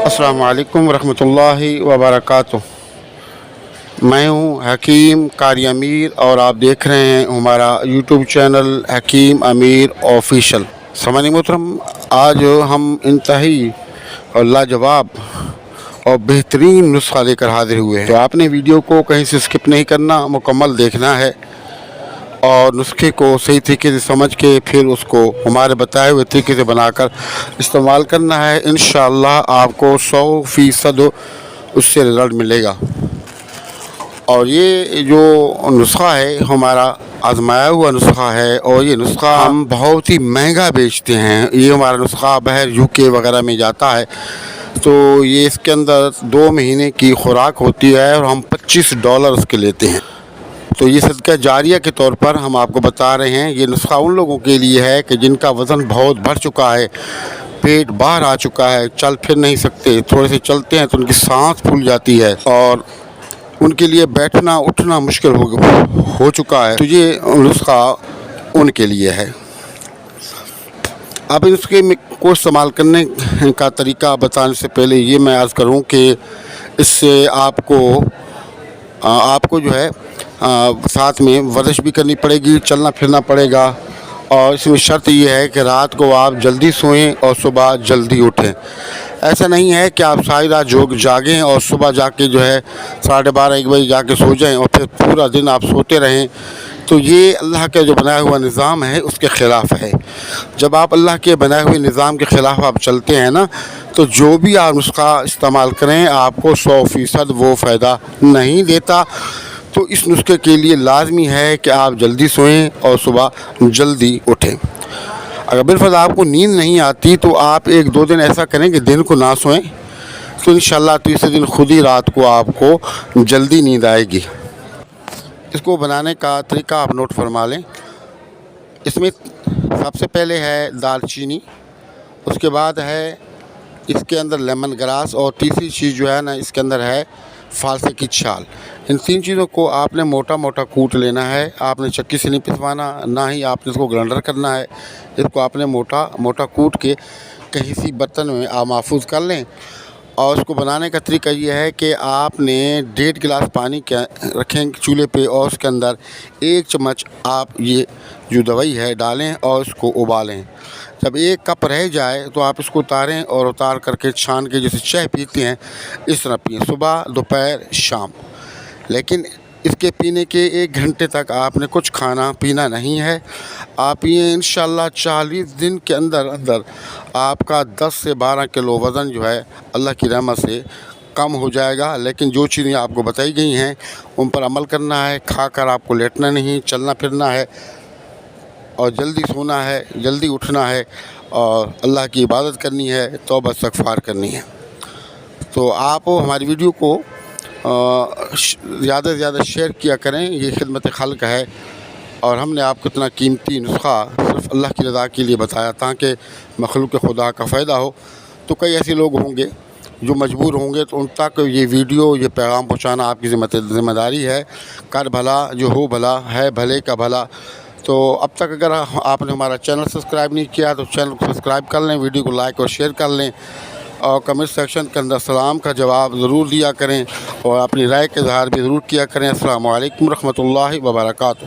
السلام علیکم ورحمۃ اللہ وبرکاتہ۔ میں ہوں حکیم قاری امیر اور آپ دیکھ رہے ہیں ہمارا یوٹیوب چینل حکیم امیر آفیشیل۔ سامعین محترم، آج ہم انتہائی اور لاجواب اور بہترین نسخہ لے کر حاضر ہوئے ہیں۔ تو آپ نے ویڈیو کو کہیں سے اسکپ نہیں کرنا، مکمل دیکھنا ہے اور نسخے کو صحیح طریقے سے سمجھ کے پھر اس کو ہمارے بتائے ہوئے طریقے سے بنا کر استعمال کرنا ہے۔ انشاءاللہ آپ کو 100% اس سے رزلٹ ملے گا۔ اور یہ جو نسخہ ہے ہمارا آزمایا ہوا نسخہ ہے، اور یہ نسخہ ہم بہت ہی مہنگا بیچتے ہیں۔ یہ ہمارا نسخہ باہر UK وغیرہ میں جاتا ہے، تو یہ اس کے اندر 2 مہینے کی خوراک ہوتی ہے اور ہم $25 اس کے لیتے ہیں۔ تو یہ صدقہ جاریہ کے طور پر ہم آپ کو بتا رہے ہیں۔ یہ نسخہ ان لوگوں کے لیے ہے کہ جن کا وزن بہت بڑھ چکا ہے، پیٹ باہر آ چکا ہے، چل پھر نہیں سکتے، تھوڑے سے چلتے ہیں تو ان کی سانس پھول جاتی ہے اور ان کے لیے بیٹھنا اٹھنا مشکل ہو چکا ہے۔ تو یہ نسخہ ان کے لیے ہے۔ اب اس کے کو استعمال کرنے کا طریقہ بتانے سے پہلے یہ میں عرض کروں کہ اس سے آپ کو جو ہے ساتھ میں ورزش بھی کرنی پڑے گی، چلنا پھرنا پڑے گا، اور اس میں شرط یہ ہے کہ رات کو آپ جلدی سوئیں اور صبح جلدی اٹھیں۔ ایسا نہیں ہے کہ آپ ساری رات جاگیں اور صبح جا کے جو ہے 12:30 1 بجے جا کے سو جائیں اور پھر پورا دن آپ سوتے رہیں، تو یہ اللہ کا جو بنایا ہوا نظام ہے اس کے خلاف ہے۔ جب آپ اللہ کے بنائے ہوئے نظام کے خلاف آپ چلتے ہیں نا، تو جو بھی آپ نسخہ استعمال کریں آپ کو 100% وہ فائدہ نہیں دیتا۔ تو اس نسخے کے لیے لازمی ہے کہ آپ جلدی سوئیں اور صبح جلدی اٹھیں۔ اگر بالفرض آپ کو نیند نہیں آتی تو آپ 1-2 دن ایسا کریں کہ دن کو نہ سوئیں، تو انشاءاللہ تیسرے دن خود ہی رات کو آپ کو جلدی نیند آئے گی۔ اس کو بنانے کا طریقہ آپ نوٹ فرما لیں۔ اس میں سب سے پہلے ہے دال چینی، اس کے بعد ہے اس کے اندر لیمن گراس، اور تیسری چیز جو ہے نا اس کے اندر ہے فالسے کی چھال۔ ان 3 چیزوں کو آپ نے موٹا موٹا کوٹ لینا ہے۔ آپ نے چکی سے نہیں پسوانا، نہ ہی آپ نے اس کو گرائنڈر کرنا ہے۔ اس کو آپ نے موٹا موٹا کوٹ کے کہیں سی برتن میں آپ محفوظ کر لیں۔ اور اس کو بنانے کا طریقہ یہ ہے کہ آپ نے 1.5 گلاس پانی رکھیں چولہے پہ، اور اس کے اندر 1 چمچ آپ یہ جو دوائی ہے ڈالیں اور اس کو ابالیں۔ جب 1 کپ رہ جائے تو آپ اس کو اتاریں، اور اتار کر کے چھان کے جیسے چائے پیتے ہیں اس طرح پئیں، صبح دوپہر شام۔ لیکن اس کے پینے کے 1 گھنٹے تک آپ نے کچھ کھانا پینا نہیں ہے۔ آپ یہ انشاءاللہ 40 دن کے اندر آپ کا 10 سے 12 کلو وزن جو ہے اللہ کی رحمت سے کم ہو جائے گا۔ لیکن جو چیزیں آپ کو بتائی گئی ہیں ان پر عمل کرنا ہے، کھا کر آپ کو لیٹنا نہیں، چلنا پھرنا ہے، اور جلدی سونا ہے، جلدی اٹھنا ہے، اور اللہ کی عبادت کرنی ہے، توبہ استغفار کرنی ہے۔ تو آپ ہماری ویڈیو کو زیادہ سے زیادہ شیئر کیا کریں، یہ خدمت خلق ہے، اور ہم نے آپ کو اتنا قیمتی نسخہ صرف اللہ کی رضا کے لیے بتایا تاکہ مخلوق خدا کا فائدہ ہو۔ تو کئی ایسے لوگ ہوں گے جو مجبور ہوں گے، تو ان تک یہ ویڈیو یہ پیغام پہنچانا آپ کی ذمہ داری ہے۔ کر بھلا جو ہو بھلا ہے، بھلے کا بھلا۔ تو اب تک اگر آپ نے ہمارا چینل سبسکرائب نہیں کیا تو چینل کو سبسکرائب کر لیں، ویڈیو کو لائک اور شیئر کر لیں، اور کمنٹ سیکشن کے اندر سلام کا جواب ضرور دیا کریں، اور اپنی رائے کا اظہار بھی ضرور کیا کریں۔ السلام علیکم ورحمۃ اللہ وبرکاتہ۔